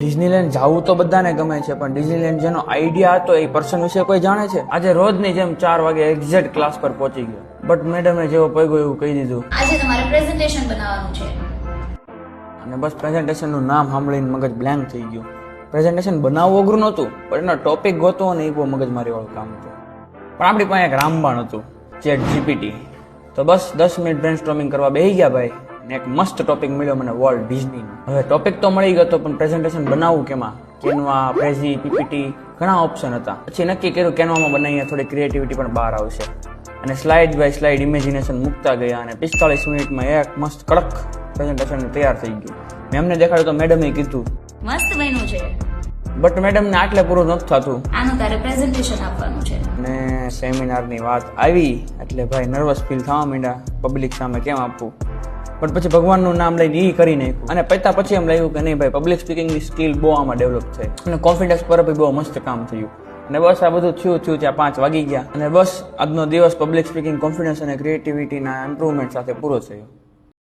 Disneyland જવું તો બધાને ગમે છે, પણ ડિઝનીલેન્ડ જેનો આઈડિયા હતો એ પર્સન વિશે કોઈ જાણે છે? આજે રોજની જેમ 4 વાગે એક્ઝેક્ટ ક્લાસ પર પહોંચી ગયો, બટ મેડમે જેવો પગ્યો એવું કહી દીધું, આજે તમારે પ્રેઝન્ટેશન બનાવવાનું છે. અને બસ પ્રેઝન્ટેશનનું નામ સાંભળીને મગજ બ્લેન્ક થઈ ગયું. પ્રેઝન્ટેશન બનાવવું અઘરું નહોતું, પણ એનો ટોપિક ગોતવો ને એ બહુ મગજમારી વાળું કામ હતું. પણ આપણી પાસે એક રામબાણ હતું, ચેટ જીપીટી. તો બસ 10 મિનિટ બ્રેનસ્ટોર્મિંગ કરવા બેસી ગયા ભાઈ, ને એક મસ્ત ટોપિક મળ્યો મને, વોલ્ટ ડિઝની. હવે ટોપિક તો મળી ગયો, પણ પ્રેઝન્ટેશન બનાવવું કેમાં? કેનવા, પ્રેઝી, પીપીટી, ઘણા ઓપ્શન હતા. પછી નક્કી કર્યું કેનવામાં બનાવીએ, થોડી ક્રિએટિવિટી પણ બહાર આવશે. અને સ્લાઇડ બાય સ્લાઇડ ઇમેજિનેશન મૂકતા ગયા, અને 45 મિનિટમાં એક મસ્ત કડક પ્રેઝન્ટેશન તૈયાર થઈ ગયું. મેમને દેખાડ્યું તો મેડમે કીધું મસ્ત બન્યું છે, બટ મેડમને આટલે પૂરું નથી થતું. આનું તારે પ્રેઝન્ટેશન આપવાનું છે. અને સેમિનારની વાત આવી એટલે ભાઈ નર્વસ ફીલ થવા માંડ્યા, પબ્લિક સામે કેમ આપવું. પણ પછી ભગવાનનું નામ લઈને એ કરી નાખ્યું, અને પૈતા પછી એમ લાગ્યું કે નહીં ભાઈ, પબ્લિક સ્પીકિંગની સ્કિલ બહુ આમાં ડેવલપ થઈ, અને કોન્ફિડન્સ પર બી બહુ મસ્ત કામ થયું. અને બસ આ બધું થયું ત્યાં 5 વાગી ગયા, અને બસ આજનો દિવસ પબ્લિક સ્પીકિંગ, કોન્ફિડન્સ અને ક્રિએટિવિટીના ઇમ્પ્રુવમેન્ટ સાથે પૂરો થયો.